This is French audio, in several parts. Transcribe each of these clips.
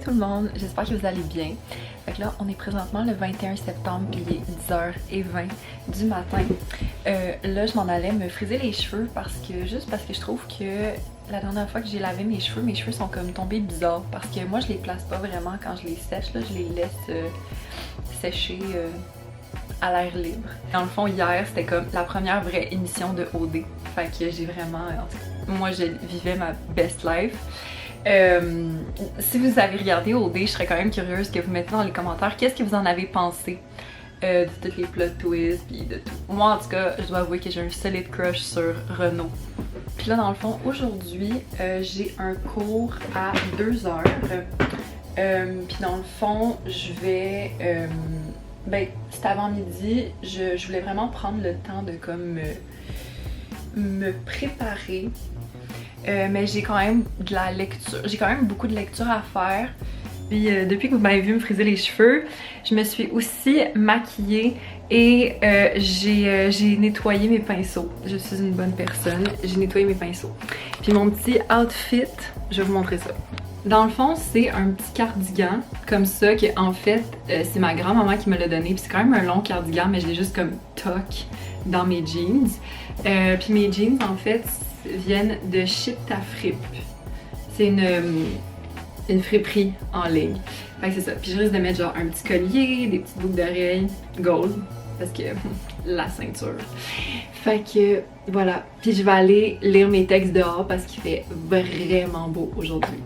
tout le monde, j'espère que vous allez bien. Fait que là, on est présentement le 21 septembre, puis il est 10h20 du matin. Là, je m'en allais me friser les cheveux juste parce que je trouve que la dernière fois que j'ai lavé mes cheveux sont comme tombés bizarres. Parce que moi, je les place pas vraiment quand je les sèche, là, je les laisse sécher à l'air libre. Dans le fond, hier, c'était comme la première vraie émission de OD. Fait que j'ai vraiment, en tout cas, moi, je vivais ma best life. Si vous avez regardé OD, je serais quand même curieuse que vous mettiez dans les commentaires qu'est-ce que vous en avez pensé de tous les plot twists puis de tout. Moi en tout cas, je dois avouer que j'ai un solide crush sur Renaud. Puis là dans le fond, aujourd'hui, j'ai un cours à 2h. Puis dans le fond, je vais... ben, c'est avant midi, je voulais vraiment prendre le temps de comme me préparer. Mais j'ai quand même de la lecture, j'ai quand même beaucoup de lecture à faire. Puis depuis que vous m'avez vu me friser les cheveux, je me suis aussi maquillée et j'ai nettoyé mes pinceaux. Je suis une bonne personne, j'ai nettoyé mes pinceaux. Puis mon petit outfit, je vais vous montrer ça. Dans le fond, c'est un petit cardigan comme ça que en fait, c'est ma grand-maman qui me l'a donné. Puis c'est quand même un long cardigan, mais je l'ai juste comme toc dans mes jeans. Puis mes jeans, en fait, viennent de Ship Ta Fripe. C'est une friperie en ligne. Fait que c'est ça. Puis je risque de mettre genre un petit collier, des petites boucles d'oreilles gold parce que la ceinture. Fait que voilà. Puis je vais aller lire mes textes dehors parce qu'il fait vraiment beau aujourd'hui.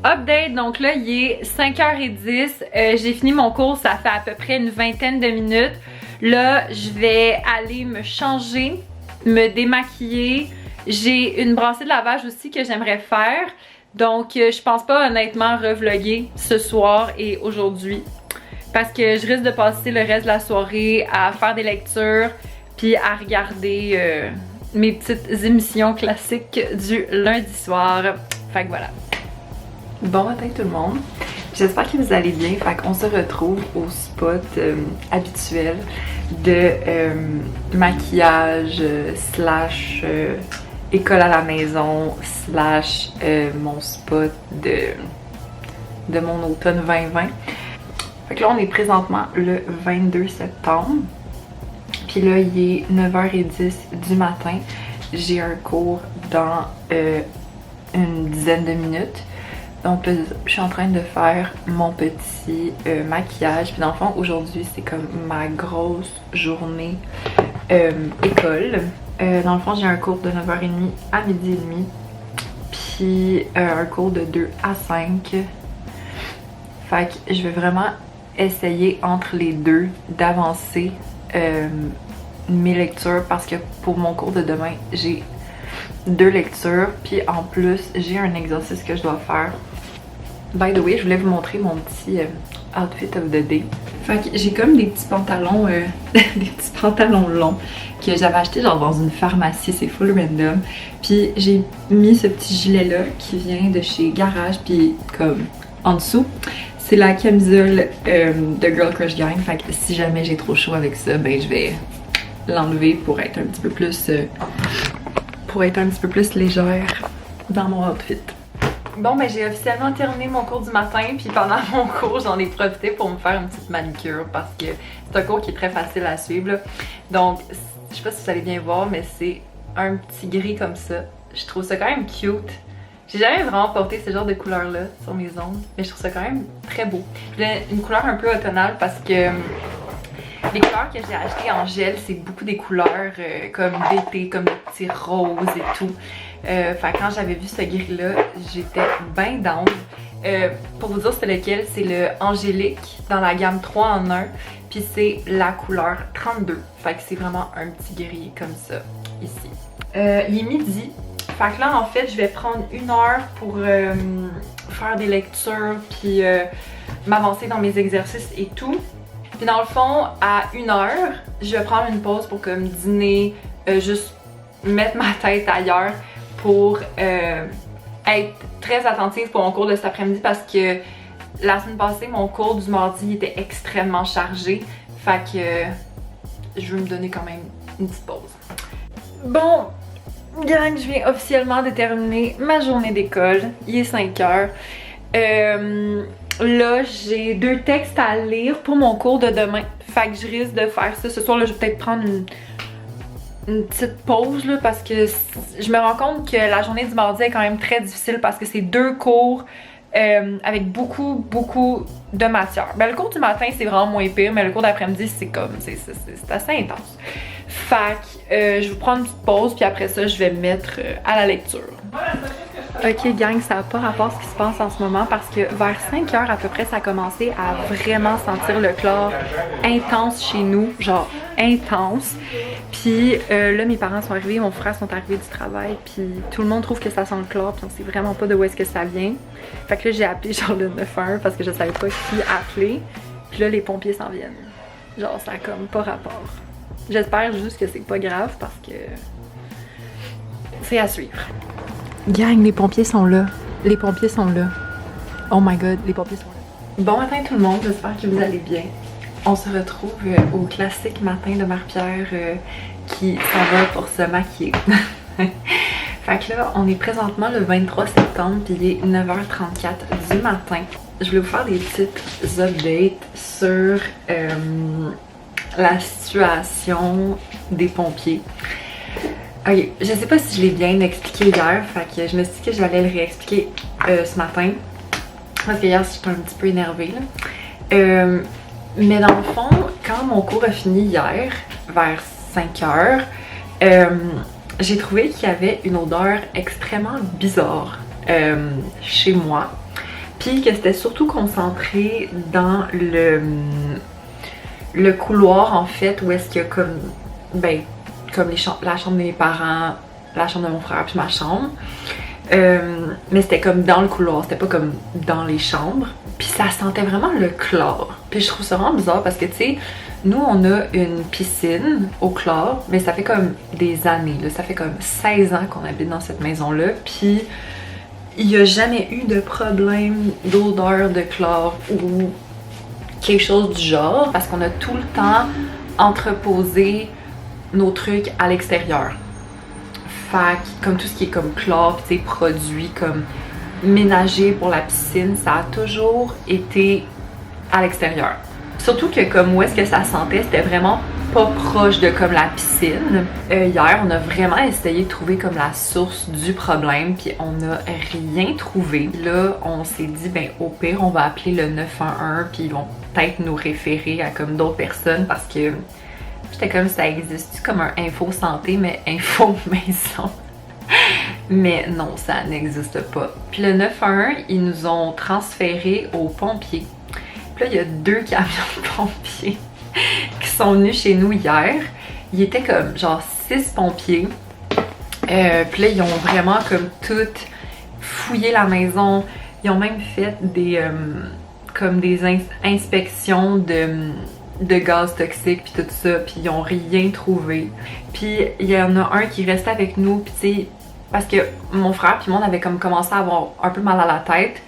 Update, donc là il est 5h10, j'ai fini mon cours, ça fait à peu près une vingtaine de minutes. Là je vais aller me changer, me démaquiller. J'ai une brassée de lavage aussi que j'aimerais faire. Donc je pense pas honnêtement revlogger ce soir et aujourd'hui. Parce que je risque de passer le reste de la soirée à faire des lectures puis à regarder mes petites émissions classiques du lundi soir. Fait que voilà. Bon matin tout le monde, j'espère que vous allez bien. Fait qu'on se retrouve au spot habituel de maquillage slash école à la maison slash mon spot de mon automne 2020. Fait que là on est présentement le 22 septembre, puis là il est 9h10 du matin. J'ai un cours dans une dizaine de minutes. Donc là, je suis en train de faire mon petit maquillage. Puis dans le fond, aujourd'hui, c'est comme ma grosse journée école. Dans le fond, j'ai un cours de 9h30 à 12h30. Puis un cours de 2 à 5. Fait que je vais vraiment essayer entre les deux d'avancer mes lectures. Parce que pour mon cours de demain, j'ai 2 lectures, puis en plus j'ai un exercice que je dois faire. By the way, je voulais vous montrer mon petit outfit of the day. Fait que j'ai comme des petits pantalons des petits pantalons longs que j'avais acheté genre dans une pharmacie, c'est full random. Puis j'ai mis ce petit gilet là qui vient de chez Garage, puis comme en dessous c'est la camisole de Girl Crush Gang. Fait que si jamais j'ai trop chaud avec ça, ben je vais l'enlever pour être un petit peu plus légère dans mon outfit. Bon ben j'ai officiellement terminé mon cours du matin, puis pendant mon cours j'en ai profité pour me faire une petite manucure parce que c'est un cours qui est très facile à suivre là. Donc je sais pas si vous allez bien voir, mais c'est un petit gris comme ça. Je trouve ça quand même cute. J'ai jamais vraiment porté ce genre de couleur là sur mes ongles, mais je trouve ça quand même très beau. J'ai une couleur un peu automnale parce que les couleurs que j'ai achetées en gel, c'est beaucoup des couleurs comme d'été, comme des petits roses et tout. Fait quand j'avais vu ce gris-là, j'étais bien down. Pour vous dire c'est lequel, c'est le Angélique dans la gamme 3 en 1. Puis c'est la couleur 32. Fait que c'est vraiment un petit gris comme ça, ici. Il est midi. Fait que là, en fait, je vais prendre 1 heure pour faire des lectures, puis m'avancer dans mes exercices et tout. Puis dans le fond, à 1 heure, je vais prendre une pause pour comme dîner, juste mettre ma tête ailleurs pour être très attentive pour mon cours de cet après-midi parce que la semaine passée, mon cours du mardi était extrêmement chargé. Fait que je veux me donner quand même une petite pause. Bon, gang, je viens officiellement de terminer ma journée d'école. Il est 5 heures. Là, j'ai 2 textes à lire pour mon cours de demain. Fait que je risque de faire ça. Ce soir, là, je vais peut-être prendre une petite pause là, parce que je me rends compte que la journée du mardi est quand même très difficile parce que c'est 2 cours avec beaucoup de matière. Ben, le cours du matin, c'est vraiment moins pire, mais le cours d'après-midi, c'est comme, c'est assez intense. Fait que je vais prendre une petite pause, puis après ça, je vais me mettre à la lecture. Ok gang, ça n'a pas rapport à ce qui se passe en ce moment parce que vers 5 heures à peu près, ça a commencé à vraiment sentir le chlore intense chez nous, genre intense. Puis là, mes parents sont arrivés, mon frère sont arrivés du travail, puis tout le monde trouve que ça sent le chlore, puis on sait vraiment pas de où est-ce que ça vient. Fait que là, j'ai appelé genre le 911 parce que je savais pas qui appeler. Puis là, les pompiers s'en viennent. Genre, ça a comme pas rapport. J'espère juste que c'est pas grave parce que c'est à suivre. Gang, les pompiers sont là. Les pompiers sont là. Oh my god, les pompiers sont là. Bon matin tout le monde, j'espère que vous allez bien. On se retrouve au classique matin de Marie-Pierre qui s'en va pour se maquiller. Fait que là, on est présentement le 23 septembre, puis il est 9h34 du matin. Je voulais vous faire des petites updates sur la situation des pompiers. Ok, je sais pas si je l'ai bien expliqué hier, fait que je me suis dit que j'allais le réexpliquer ce matin. Parce que hier, j'étais un petit peu énervée, là. Mais dans le fond, quand mon cours a fini hier, vers 5 heures, j'ai trouvé qu'il y avait une odeur extrêmement bizarre chez moi. Puis que c'était surtout concentré dans le couloir, en fait, où est-ce qu'il y a comme, ben, comme la chambre de mes parents, la chambre de mon frère, puis ma chambre. Mais c'était comme dans le couloir, c'était pas comme dans les chambres. Puis ça sentait vraiment le chlore. Puis je trouve ça vraiment bizarre parce que, tu sais, nous, on a une piscine au chlore, mais ça fait comme des années, là. Ça fait comme 16 ans qu'on habite dans cette maison-là. Puis il n'y a jamais eu de problème d'odeur de chlore ou quelque chose du genre parce qu'on a tout le temps entreposé nos trucs à l'extérieur. Fait que, comme tout ce qui est comme chlore, tu sais, produits comme ménager pour la piscine, ça a toujours été à l'extérieur. Surtout que comme où est-ce que ça sentait, c'était vraiment pas proche de comme la piscine. Hier, on a vraiment essayé de trouver comme la source du problème, puis on n'a rien trouvé. Là, on s'est dit, ben au pire, on va appeler le 911, puis ils vont peut-être nous référer à comme d'autres personnes parce que j'étais comme ça existe comme un info santé, mais info maison. Mais non, ça n'existe pas. Puis le 911, ils nous ont transférés aux pompiers. Puis là, il y a 2 camions de pompiers qui sont venus chez nous hier. Il était comme genre 6 pompiers. Puis là, ils ont vraiment comme tout fouillé la maison. Ils ont même fait des comme des inspections de gaz toxiques puis tout ça, puis ils ont rien trouvé. Puis il y en a un qui restait avec nous, puis tu sais, parce que mon frère puis moi on avait comme commencé à avoir un peu mal à la tête.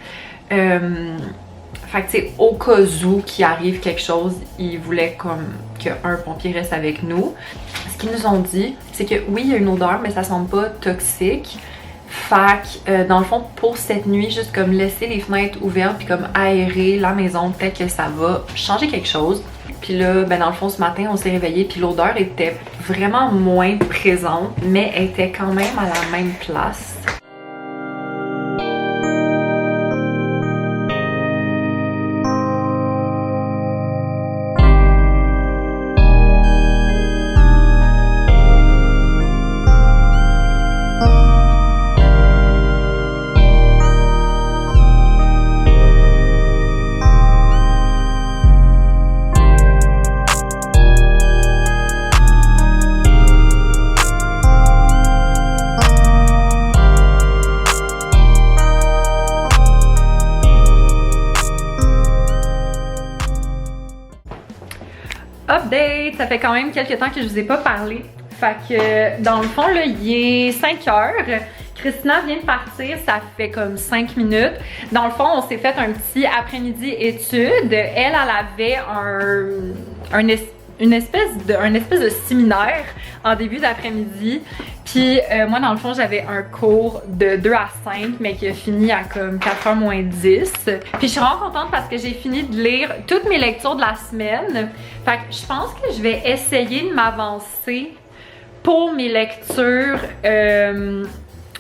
Fait que tu sais, au cas où qu'il arrive quelque chose, ils voulaient comme qu'un pompier reste avec nous. Ce qu'ils nous ont dit, c'est que oui, il y a une odeur, mais ça semble pas toxique. Fait que dans le fond, pour cette nuit, juste comme laisser les fenêtres ouvertes puis comme aérer la maison, peut-être que ça va changer quelque chose. Puis là, ben dans le fond, ce matin, on s'est réveillé puis l'odeur était vraiment moins présente, mais était quand même à la même place. Update! Ça fait quand même quelques temps que je vous ai pas parlé. Fait que dans le fond, là, il est 5 heures Christina vient de partir, ça fait comme 5 minutes. Dans le fond, on s'est fait un petit après-midi étude. Elle avait un espèce de séminaire en début d'après-midi. Puis moi, dans le fond, j'avais un cours de 2 à 5, mais qui a fini à comme 4h moins 10. Puis je suis vraiment contente parce que j'ai fini de lire toutes mes lectures de la semaine. Fait que je pense que je vais essayer de m'avancer pour mes lectures de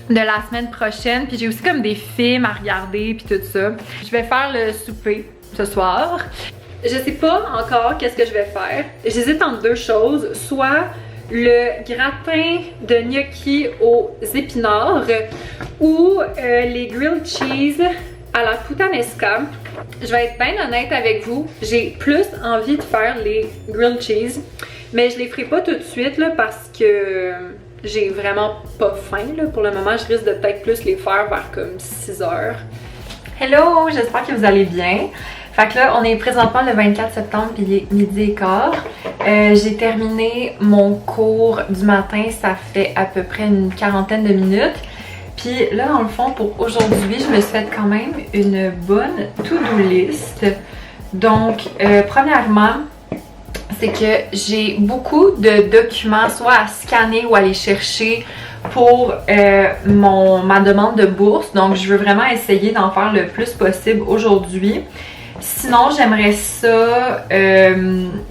la semaine prochaine. Puis j'ai aussi comme des films à regarder puis tout ça. Je vais faire le souper ce soir. Je sais pas encore qu'est-ce que je vais faire. J'hésite entre deux choses. Soit le gratin de gnocchi aux épinards ou les grilled cheese à la puttanesca. Je vais être bien honnête avec vous. J'ai plus envie de faire les grilled cheese. Mais je les ferai pas tout de suite là, parce que j'ai vraiment pas faim là. Pour le moment, je risque de peut-être plus les faire vers comme 6 heures. Hello! J'espère que vous allez bien. Fait que là, on est présentement le 24 septembre, puis il est midi et quart. J'ai terminé mon cours du matin, ça fait à peu près une quarantaine de minutes. Puis là, dans le fond, pour aujourd'hui, je me suis fait quand même une bonne to-do list. Donc, premièrement, c'est que j'ai beaucoup de documents, soit à scanner ou aller chercher pour ma demande de bourse. Donc, je veux vraiment essayer d'en faire le plus possible aujourd'hui. Sinon, j'aimerais ça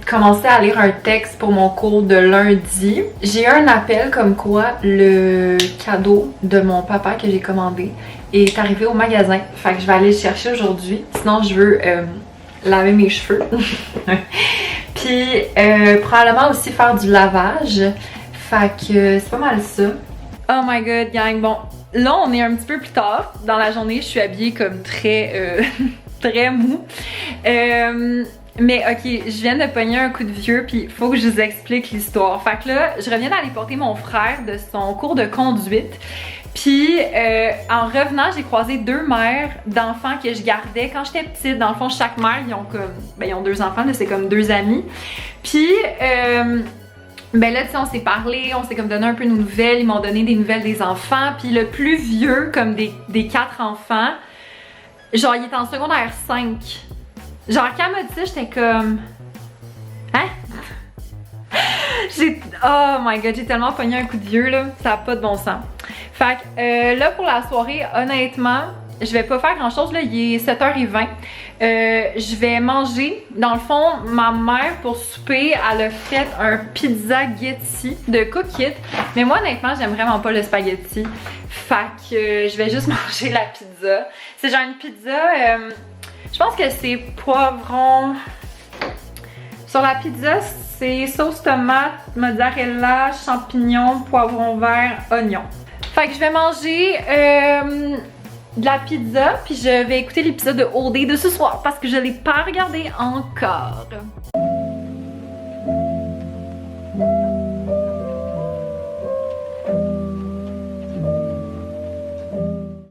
commencer à lire un texte pour mon cours de lundi. J'ai eu un appel comme quoi le cadeau de mon papa que j'ai commandé est arrivé au magasin. Fait que je vais aller le chercher aujourd'hui. Sinon, je veux laver mes cheveux. Puis, probablement aussi faire du lavage. Fait que c'est pas mal ça. Oh my god, gang. Bon, là, on est un petit peu plus tard dans la journée. Je suis habillée comme très... très mou. Mais ok, je viens de pogner un coup de vieux puis il faut que je vous explique l'histoire. Fait que là, je reviens d'aller porter mon frère de son cours de conduite. Puis en revenant, j'ai croisé 2 mères d'enfants que je gardais quand j'étais petite. Dans le fond, chaque mère, ils ont comme... Ben, ils ont 2 enfants, c'est comme 2 amis. Puis... ben là, tu sais, on s'est parlé, on s'est comme donné un peu nos nouvelles. Ils m'ont donné des nouvelles des enfants. Puis le plus vieux, comme des 4 enfants... Genre, il est en secondaire 5. Genre, quand elle m'a dit ça, j'étais comme... Hein? Oh my god, j'ai tellement pogné un coup de vieux, là. Ça n'a pas de bon sens. Fait que là, pour la soirée, honnêtement, je vais pas faire grand-chose, là. Il est 7h20. Je vais manger. Dans le fond, ma mère, pour souper, elle a fait un pizza-ghetti de Cook It. Mais moi, honnêtement, j'aime vraiment pas le spaghetti. Fait que je vais juste manger la pizza. C'est genre une pizza, je pense que c'est poivron. Sur la pizza, c'est sauce tomate, mozzarella, champignons, poivron vert, oignon. Fait que je vais manger de la pizza, puis je vais écouter l'épisode de All Day de ce soir parce que je l'ai pas regardé encore.